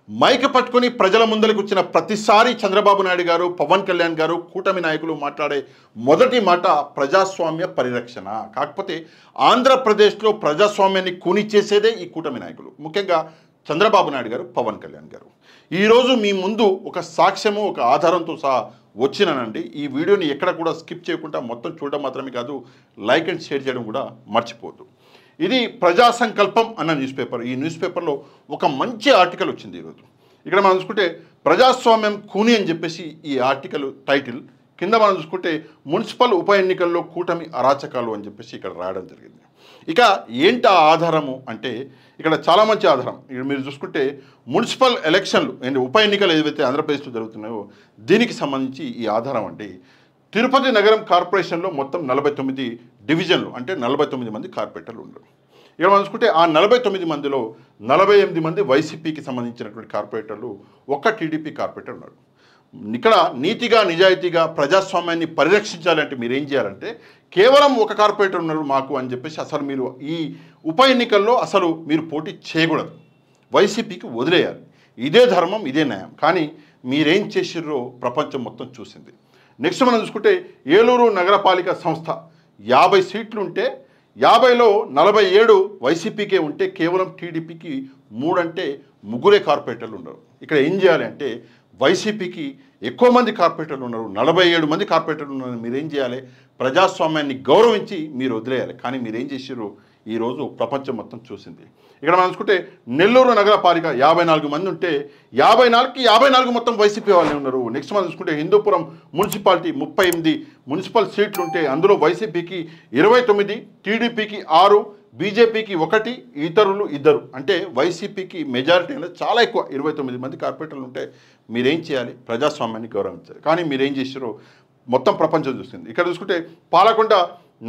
Mic పట్టుకొని ప్రజల ముందరికి వచ్చిన ప్రతిసారి చంద్రబాబు నాయుడు గారు, పవన్ కళ్యాణ్ గారు, కూటమి నాయకులు మాట్లాడే మొదటి మాట ప్రజాస్వామ్య పరిరక్షణ. కాకపోతే ఆంధ్రప్రదేశ్లో ప్రజాస్వామ్యాన్ని కూని చేసేదే ఈ కూటమి నాయకులు, ముఖ్యంగా చంద్రబాబు నాయుడు గారు, పవన్ కళ్యాణ్ గారు. ఈరోజు మీ ముందు ఒక సాక్ష్యము, ఒక ఆధారంతో సహా వచ్చినానండి. ఈ వీడియోని ఎక్కడ కూడా స్కిప్ చేయకుండా మొత్తం చూడడం మాత్రమే కాదు, లైక్ అండ్ షేర్ చేయడం కూడా మర్చిపోద్దు. ఇది ప్రజా సంకల్పం అన్న న్యూస్ పేపర్. ఈ న్యూస్ పేపర్లో ఒక మంచి ఆర్టికల్ వచ్చింది ఈరోజు. ఇక్కడ మనం చూసుకుంటే ప్రజాస్వామ్యం కూని అని చెప్పేసి ఈ ఆర్టికల్ టైటిల్. కింద మనం చూసుకుంటే మున్సిపల్ ఉప ఎన్నికల్లో కూటమి అరాచకాలు అని చెప్పేసి ఇక్కడ రాయడం జరిగింది. ఇక ఏంటి ఆ ఆధారము అంటే ఇక్కడ చాలా మంచి ఆధారం. ఇక్కడ మీరు చూసుకుంటే మున్సిపల్ ఎలక్షన్లు ఉప ఎన్నికలు ఏవైతే ఆంధ్రప్రదేశ్లో జరుగుతున్నాయో దీనికి సంబంధించి ఈ ఆధారం అంటే తిరుపతి నగరం కార్పొరేషన్లో మొత్తం 49 డివిజన్లు, అంటే 49 మంది కార్పొరేటర్లు ఉన్నారు. ఇక్కడ మనం చూసుకుంటే ఆ 49 మందిలో 48 మంది వైసీపీకి సంబంధించినటువంటి కార్పొరేటర్లు, ఒక్క టీడీపీ కార్పొరేటర్ ఉన్నారు. ఇక్కడ నీతిగా నిజాయితీగా ప్రజాస్వామ్యాన్ని పరిరక్షించాలంటే మీరు ఏం చేయాలంటే కేవలం ఒక కార్పొరేటర్ ఉన్నారు మాకు అని చెప్పేసి అసలు మీరు ఈ ఉప ఎన్నికల్లో అసలు మీరు పోటీ చేయకూడదు, వైసీపీకి వదిలేయాలి. ఇదే ధర్మం, ఇదే న్యాయం. కానీ మీరేం చేసిర్రో ప్రపంచం మొత్తం చూసింది. నెక్స్ట్ మనం చూసుకుంటే ఏలూరు నగరపాలిక సంస్థ 50 సీట్లు ఉంటే 50లో 47 వైసీపీకే ఉంటే కేవలం టీడీపీకి 3 అంటే ముగ్గురే కార్పొరేటర్లు ఉన్నారు. ఇక్కడ ఏం చేయాలి అంటే వైసీపీకి ఎక్కువ మంది కార్పొరేటర్లు ఉన్నారు, 47 మంది కార్పొరేటర్లు ఉన్నారు. మీరేం చేయాలి, ప్రజాస్వామ్యాన్ని గౌరవించి మీరు వదిలేయాలి. కానీ మీరేం చేసిర్రు ఈరోజు ప్రపంచం మొత్తం చూసింది. ఇక్కడ మనం చూసుకుంటే నెల్లూరు నగరపాలిక 54 మంది ఉంటే 54కి 54 మొత్తం వైసీపీ వాళ్ళే ఉన్నారు. నెక్స్ట్ మనం చూసుకుంటే హిందూపురం మున్సిపాలిటీ 38 మున్సిపల్ సీట్లు ఉంటే అందులో వైసీపీకి 29, టీడీపీకి 6, బీజేపీకి 1, ఇతరులు 2. అంటే వైసీపీకి మెజారిటీ అనేది చాలా ఎక్కువ, 29 మంది కార్పొరేటర్లు ఉంటే మీరేం చేయాలి, ప్రజాస్వామ్యాన్ని గౌరవించాలి. కానీ మీరేం చేసారో మొత్తం ప్రపంచం చూస్తుంది. ఇక్కడ చూసుకుంటే పాలకొండ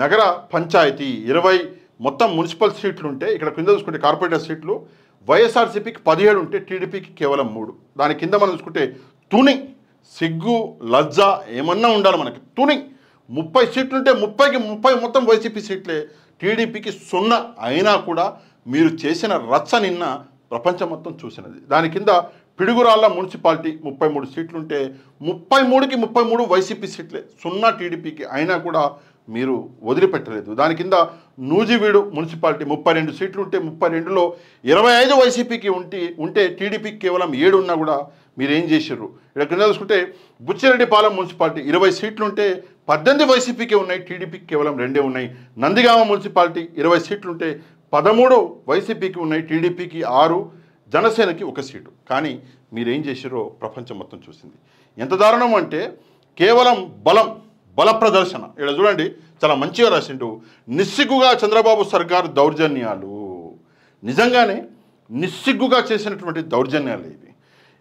నగర పంచాయతీ 20 మొత్తం మున్సిపల్ సీట్లు ఉంటే ఇక్కడ కింద చూసుకుంటే కార్పొరేటర్ సీట్లు వైఎస్ఆర్సీపీకి 17 ఉంటే టీడీపీకి కేవలం 3. దాని కింద మనం చూసుకుంటే తుని, సిగ్గు లజ్జ ఏమన్నా ఉండాలి మనకి. తుని 30 సీట్లు ఉంటే 30కి 30 మొత్తం వైసీపీ సీట్లే, టీడీపీకి 0 అయినా కూడా మీరు చేసిన రచ్చ నిన్న ప్రపంచం మొత్తం చూసినది. దాని కింద పిడుగురాళ్ళ మున్సిపాలిటీ 33 సీట్లుంటే 33కి 33 వైసీపీ సీట్లే, 0 టీడీపీకి అయినా కూడా మీరు వదిలిపెట్టలేదు. దాని కింద నూజివీడు మున్సిపాలిటీ 32 సీట్లు ఉంటే 32లో 25 వైసీపీకి ఉంటే టీడీపీకి కేవలం 7 ఉన్నా కూడా మీరేం చేసిర్రు. ఇక్కడ కింద చూసుకుంటే బుచ్చిరెడ్డిపాలెం మున్సిపాలిటీ 20 సీట్లు ఉంటే 18 వైసీపీకి ఉన్నాయి, టీడీపీకి కేవలం 2 ఉన్నాయి. నందిగామ మున్సిపాలిటీ 20 సీట్లు ఉంటే 13 వైసీపీకి ఉన్నాయి, టీడీపీకి 6, జనసేనకి 1 సీటు. కానీ మీరేం చేసిర్రో ప్రపంచం మొత్తం చూసింది. ఎంత దారుణం అంటే కేవలం బల ప్రదర్శన. ఇక్కడ చూడండి చాలా మంచిగా రాసిండు. నిస్సిగ్గుగా చంద్రబాబు సర్కారు దౌర్జన్యాలు, నిజంగానే నిస్సిగ్గుగా చేసినటువంటి దౌర్జన్యాలు ఇవి.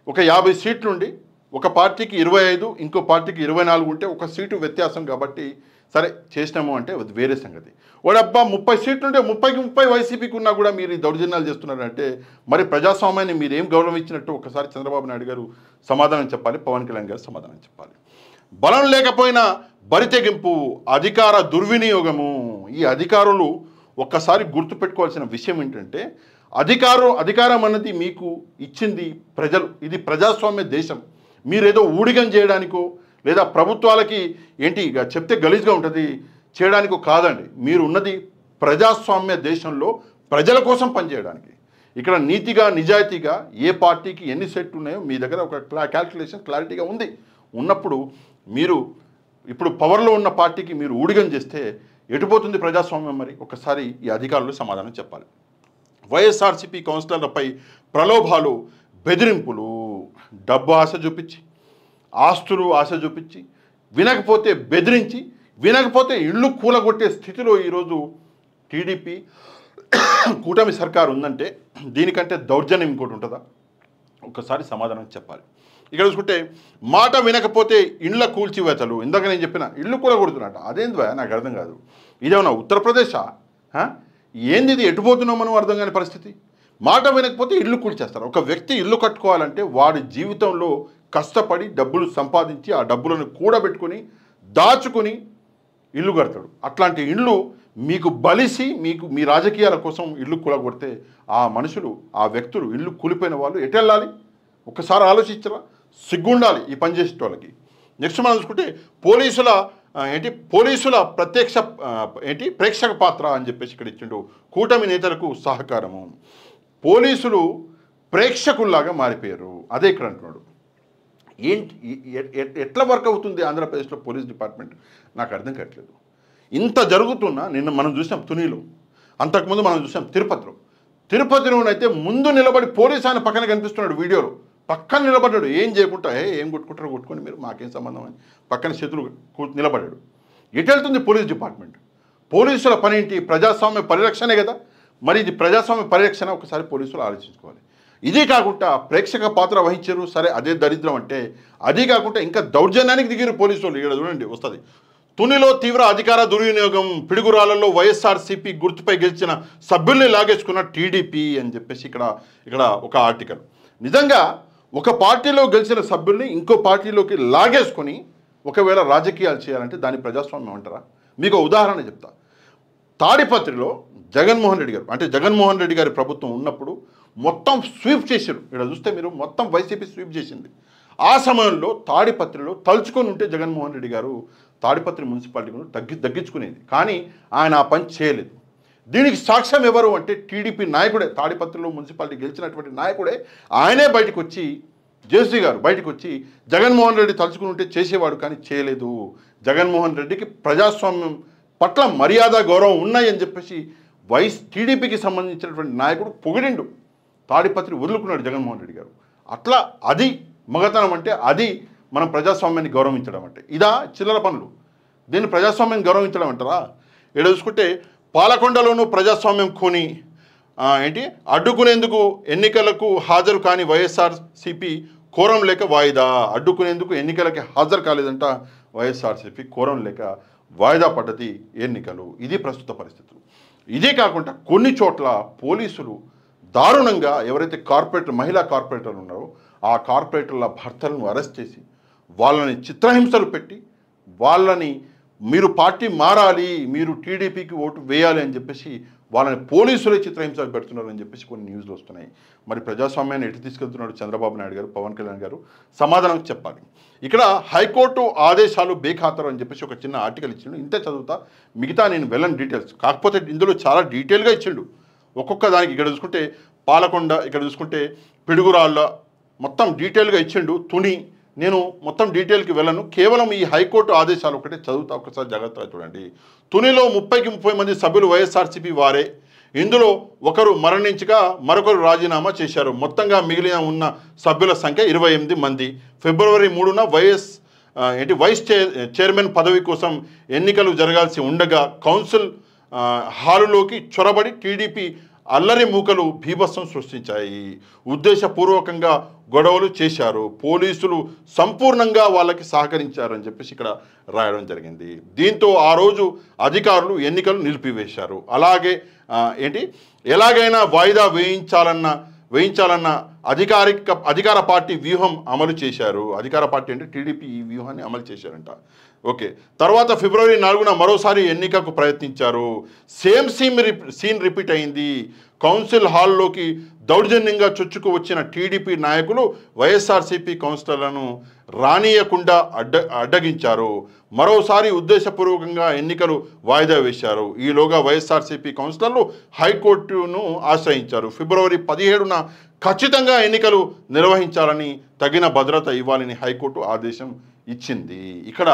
ఒక 50 సీట్లు ఉండి ఒక పార్టీకి 25, ఇంకో పార్టీకి 24 ఉంటే 1 సీటు వ్యత్యాసం కాబట్టి సరే చేసినాము అంటే అది వేరే సంగతి. వాడబ్బా 30 సీట్లు ఉంటే 30కి 30 వైసీపీకి ఉన్నా కూడా మీరు ఈ దౌర్జన్యాలు చేస్తున్నారంటే మరి ప్రజాస్వామ్యాన్ని మీరు ఏం గౌరవించినట్టు ఒకసారి చంద్రబాబు నాయుడు గారు సమాధానం చెప్పాలి, పవన్ కళ్యాణ్ గారు సమాధానం చెప్పాలి. బలం లేకపోయినా బరితెగింపు, అధికార దుర్వినియోగము. ఈ అధికారులు ఒక్కసారి గుర్తుపెట్టుకోవాల్సిన విషయం ఏంటంటే అధికారం అన్నది మీకు ఇచ్చింది ప్రజలు. ఇది ప్రజాస్వామ్య దేశం. మీరేదో ఊడిగం చేయడానికో లేదా ప్రభుత్వాలకి ఏంటి ఇక చెప్తే గలీజ్గా ఉంటుంది చేయడానికో కాదండి. మీరు ఉన్నది ప్రజాస్వామ్య దేశంలో ప్రజల కోసం పనిచేయడానికి. ఇక్కడ నీతిగా నిజాయితీగా ఏ పార్టీకి ఎన్ని సెట్లు ఉన్నాయో మీ దగ్గర ఒక క్యాల్కులేషన్ క్లారిటీగా ఉంది. ఉన్నప్పుడు మీరు ఇప్పుడు పవర్లో ఉన్న పార్టీకి మీరు ఊడిగం చేస్తే ఎటుపోతుంది ప్రజాస్వామ్యం? మరి ఒకసారి ఈ అధికారులు సమాధానం చెప్పాలి. వైఎస్ఆర్సీపీ కౌన్సిలర్లపై ప్రలోభాలు, బెదిరింపులు, డబ్బు ఆశ చూపించి, ఆస్తులు ఆశ చూపించి, వినకపోతే బెదిరించి, వినకపోతే ఇళ్ళు కూలగొట్టే స్థితిలో ఈరోజు టీడీపీ కూటమి సర్కారు ఉందంటే దీనికంటే దౌర్జన్యం ఇంకోటి ఉంటుందా? ఒకసారి సమాధానం చెప్పాలి. ఇక్కడ చూసుకుంటే మాట వినకపోతే ఇండ్ల కూల్చివేతలు. ఇందాక నేను చెప్పిన ఇళ్ళు కూలగొడుతున్నట్ట, అదేంది నాకు అర్థం కాదు. ఇదేమన్నా ఉత్తరప్రదేశా? ఏంది ఇది? ఎటుపోతున్నాం మనం అర్థం కాని పరిస్థితి. మాట వినకపోతే ఇల్లు కూల్చేస్తారు. ఒక వ్యక్తి ఇల్లు కట్టుకోవాలంటే వాడి జీవితంలో కష్టపడి డబ్బులు సంపాదించి ఆ డబ్బులను కూడబెట్టుకొని దాచుకొని ఇల్లు కడతాడు. అట్లాంటి ఇల్లు మీకు బలిసి మీ రాజకీయాల కోసం ఇల్లు కూలగొడితే ఆ మనుషులు, ఆ వ్యక్తులు, ఇల్లు కూలిపోయిన వాళ్ళు ఎటు వెళ్ళాలి? ఒక్కసారి ఆలోచించరా? సిగ్గుండాలి ఈ పని చేసే వాళ్ళకి. నెక్స్ట్ మనం చూసుకుంటే పోలీసుల ప్రత్యక్ష ప్రేక్షక పాత్ర అని చెప్పేసి ఇక్కడ ఇచ్చిండు. కూటమి నేతలకు సహకారము. పోలీసులు ప్రేక్షకుల్లాగా మారిపోయారు, అదే ఇక్కడ అంటున్నాడు. ఏంటి ఎట్లా వర్క్ అవుతుంది ఆంధ్రప్రదేశ్లో పోలీస్ డిపార్ట్మెంట్? నాకు అర్థం కావట్లేదు. ఇంత జరుగుతున్నా నిన్న మనం చూసాం తునిలో, అంతకుముందు మనం చూసాం తిరుపతిలోనైతే ముందు నిలబడి పోలీస్ ఆయన పక్కన కనిపిస్తున్నాడు వీడియోలో, పక్కన నిలబడ్డాడు. ఏం చేయకుండా ఏం కొట్టుకుంటారో కొట్టుకొని మీరు, మాకేం సంబంధం అని పక్కన చేతులు నిలబడ్డాడు. ఎటు వెళ్తుంది పోలీస్ డిపార్ట్మెంట్? పోలీసుల పని ఏంటి? ప్రజాస్వామ్య పరిరక్షణే కదా. మరి ఇది ప్రజాస్వామ్య పరిరక్షణ ఒకసారి పోలీసులు ఆలోచించుకోవాలి. ఇది కాకుండా ప్రేక్షక పాత్ర వహించారు, సరే అదే దరిద్రం అంటే. అది కాకుండా ఇంకా దౌర్జన్యానికి దిగిరు పోలీసులు. ఇక్కడ చూడండి వస్తుంది. తునిలో తీవ్ర అధికార దుర్వినియోగం, పిడుగురాళ్లలో వైఎస్ఆర్సీపీ గుర్తుపై గెలిచిన సభ్యుల్ని లాగేసుకున్న టీడీపీ అని చెప్పేసి ఇక్కడ ఒక ఆర్టికల్. నిజంగా ఒక పార్టీలో గెలిచిన సభ్యుల్ని ఇంకో పార్టీలోకి లాగేసుకొని ఒకవేళ రాజకీయాలు చేయాలంటే దాని ప్రజాస్వామ్యం అంటారా? మీకు ఉదాహరణ చెప్తా. తాడిపత్రిలో జగన్మోహన్ రెడ్డి గారి ప్రభుత్వం ఉన్నప్పుడు మొత్తం స్వీప్ చేశారు. ఇక్కడ చూస్తే మీరు మొత్తం వైసీపీ స్వీప్ చేసింది. ఆ సమయంలో తాడిపత్రిలో తలుచుకొని ఉంటే జగన్మోహన్ రెడ్డి గారు తాడిపత్రి మున్సిపాలిటీ తగ్గించుకునేది, కానీ ఆయన ఆ పని చేయలేదు. దీనికి సాక్ష్యం ఎవరు అంటే టీడీపీ నాయకుడే, తాడిపత్రిలో మున్సిపాలిటీ గెలిచినటువంటి నాయకుడే. ఆయనే బయటకు వచ్చి, జేసీ గారు బయటకు వచ్చి జగన్మోహన్ రెడ్డి తలుచుకుని ఉంటే చేసేవాడు, కానీ చేయలేదు. జగన్మోహన్ రెడ్డికి ప్రజాస్వామ్యం పట్ల మర్యాద గౌరవం ఉన్నాయని చెప్పేసి టీడీపీకి సంబంధించినటువంటి నాయకుడు పొగిడిండు. తాడిపత్రి వదులుకున్నాడు జగన్మోహన్ రెడ్డి గారు. అట్లా అది మగతనం అంటే, అది మనం ప్రజాస్వామ్యాన్ని గౌరవించడం అంటే. ఇదా చిల్లర పనులు? దీన్ని ప్రజాస్వామ్యాన్ని గౌరవించడం అంటారా? ఇక్కడ చూసుకుంటే పాలకొండలోనూ ప్రజాస్వామ్యం కొని అడ్డుకునేందుకు ఎన్నికలకు హాజరు కాని వైఎస్ఆర్సీపీ కోరం లేక వాయిదా. అడ్డుకునేందుకు ఎన్నికలకి హాజరు కాలేదంట వైఎస్ఆర్సీపీ, కోరం లేక వాయిదా పడ్డది ఎన్నికలు. ఇది ప్రస్తుత పరిస్థితులు. ఇదే కాకుండా కొన్ని చోట్ల పోలీసులు దారుణంగా ఎవరైతే మహిళా కార్పొరేటర్లు ఉన్నారో ఆ కార్పొరేటర్ల భర్తలను అరెస్ట్ చేసి వాళ్ళని చిత్రహింసలు పెట్టి, వాళ్ళని మీరు పార్టీ మారాలి, మీరు టీడీపీకి ఓటు వేయాలి అని చెప్పేసి వాళ్ళని పోలీసులే చిత్రహింసలు పెడుతున్నారు అని చెప్పేసి కొన్ని న్యూస్లు వస్తున్నాయి. మరి ప్రజాస్వామ్యాన్ని ఎటు తీసుకెళ్తున్నాడు చంద్రబాబు నాయుడు గారు, పవన్ కళ్యాణ్ గారు? సమాధానం చెప్పాలి. ఇక్కడ హైకోర్టు ఆదేశాలు బేఖాతరు అని చెప్పేసి ఒక చిన్న ఆర్టికల్ ఇచ్చిండు. ఇంతే చదువుతా, మిగతా నేను వెళ్ళని డీటెయిల్స్. కాకపోతే ఇందులో చాలా డీటెయిల్గా ఇచ్చిండు ఒక్కొక్క దానికి. ఇక్కడ చూసుకుంటే పాలకొండ, ఇక్కడ చూసుకుంటే పిడుగురాళ్ళ, మొత్తం డీటెయిల్గా ఇచ్చిండు. తుని, నేను మొత్తం డీటెయిల్కి వెళ్ళను, కేవలం ఈ హైకోర్టు ఆదేశాలు ఒకటే చదువుతా, ఒకసారి జాగ్రత్తగా చూడండి. తునిలో 30 మంది సభ్యులు వైఎస్ఆర్సీపీ వారే. ఇందులో ఒకరు మరణించగా మరొకరు రాజీనామా చేశారు. మొత్తంగా మిగిలిన ఉన్న సభ్యుల సంఖ్య 28 మంది. ఫిబ్రవరి 3న వైస్ చైర్మన్ పదవి కోసం ఎన్నికలు జరగాల్సి ఉండగా కౌన్సిల్ హాలులోకి చొరబడి టీడీపీ అల్లరి మూకలు బీభత్సం సృష్టించాయి. ఉద్దేశపూర్వకంగా గొడవలు చేశారు. పోలీసులు సంపూర్ణంగా వాళ్ళకి సహకరించారని చెప్పేసి ఇక్కడ రాయడం జరిగింది. దీంతో ఆ రోజు అధికారులు ఎన్నికలు నిలిపివేశారు. అలాగే ఎలాగైనా వాయిదా వేయించాలన్న అధికార పార్టీ వ్యూహం అమలు చేశారు. అధికార పార్టీ అంటే టీడీపీ ఈ వ్యూహాన్ని అమలు చేశారంట. ఓకే, తర్వాత ఫిబ్రవరి 4న మరోసారి ఎన్నికకు ప్రయత్నించారు. సేమ్ సీన్ రిపీట్ అయింది. కౌన్సిల్ హాల్లోకి దౌర్జన్యంగా చొచ్చుకు వచ్చిన టీడీపీ నాయకులు వైఎస్ఆర్సీపీ కౌన్సిలర్లను రానియకుండా అడ్డగించారు. మరోసారి ఉద్దేశపూర్వకంగా ఎన్నికలు వాయిదా వేశారు. ఈలోగా వైఎస్ఆర్సీపీ కౌన్సిలర్లు హైకోర్టును ఆశ్రయించారు. ఫిబ్రవరి 17న ఖచ్చితంగా ఎన్నికలు నిర్వహించాలని, తగిన భద్రత ఇవ్వాలని హైకోర్టు ఆదేశం ఇచ్చింది. ఇక్కడ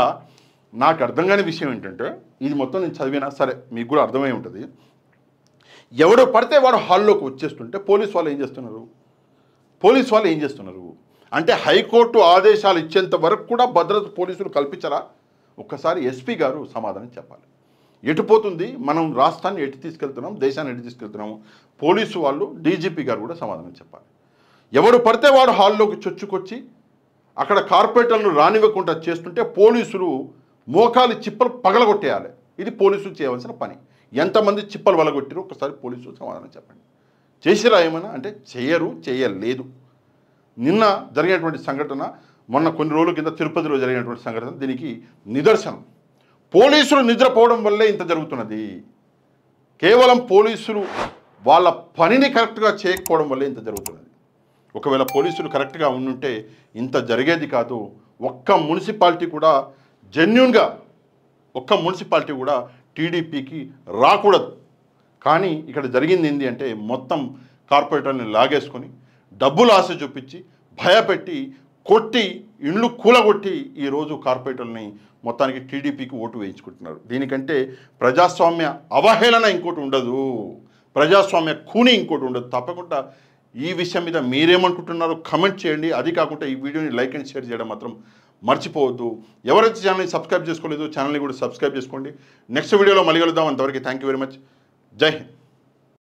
నాకు అర్థం కాని విషయం ఏంటంటే, ఇది మొత్తం నేను చదివినా సరే మీకు కూడా అర్థమై ఉంటుంది. ఎవడు పడితే వాడు హాల్లోకి వచ్చేస్తుంటే పోలీసు వాళ్ళు ఏం చేస్తున్నారు అంటే హైకోర్టు ఆదేశాలు ఇచ్చేంత వరకు కూడా భద్రత పోలీసులు కల్పించరా? ఒక్కసారి ఎస్పీ గారు సమాధానం చెప్పాలి. ఎటుపోతుంది మనం రాష్ట్రాన్ని, ఎటు తీసుకెళ్తున్నాం, దేశాన్ని ఎటు తీసుకెళ్తున్నాము? పోలీసు వాళ్ళు, డీజీపీ గారు కూడా సమాధానం చెప్పాలి. ఎవడు పడితే వాడు హాల్లోకి చొచ్చుకొచ్చి అక్కడ కార్పొరేటర్లను రానివ్వకుండా చేస్తుంటే పోలీసులు మోకాలి చిప్పలు పగలగొట్టేయాలి. ఇది పోలీసులు చేయవలసిన పని. ఎంతమంది చిప్పలు వలగొట్టారు ఒకసారి పోలీసులు సమాధానం చెప్పండి. చేసిరా ఏమైనా అంటే చేయలేదు. నిన్న జరిగినటువంటి సంఘటన, మొన్న కొన్ని రోజుల కింద తిరుపతిలో జరిగినటువంటి సంఘటన దీనికి నిదర్శనం. పోలీసులు నిద్రపోవడం వల్లే ఇంత జరుగుతున్నది. కేవలం పోలీసులు వాళ్ళ పనిని కరెక్ట్గా చేయకపోవడం వల్లే ఇంత జరుగుతున్నది. ఒకవేళ పోలీసులు కరెక్ట్గా ఉండుంటే ఇంత జరిగేది కాదు. ఒక్క మున్సిపాలిటీ కూడా జెన్యూన్గా ఒక్క మున్సిపాలిటీ కూడా టీడీపీకి రాకూడదు. కానీ ఇక్కడ జరిగింది ఏంటి అంటే మొత్తం కార్పొరేటర్ని లాగేసుకొని డబ్బులు ఆశ చూపించి భయపెట్టి కొట్టి ఇండ్లు కూలగొట్టి ఈరోజు కార్పొరేటర్ని మొత్తానికి టీడీపీకి ఓటు వేయించుకుంటున్నారు. దీనికంటే ప్రజాస్వామ్య అవహేళన ఇంకోటి ఉండదు, ప్రజాస్వామ్య కూని ఇంకోటి ఉండదు. తప్పకుండా ఈ విషయం మీద మీరేమనుకుంటున్నారో కమెంట్ చేయండి. అది కాకుండా ఈ వీడియోని లైక్ అండ్ షేర్ చేయడం మాత్రం మర్చిపోవద్దు. ఎవరైతే ఛానల్ని సబ్స్క్రైబ్ చేసుకోలేదో ఛానల్ని కూడా సబ్స్క్రైబ్ చేసుకోండి. నెక్స్ట్ వీడియోలో మళ్ళీ కలుద్దాం. అంతవరకు థ్యాంక్ యూ వెరీ మచ్. జై హింద్.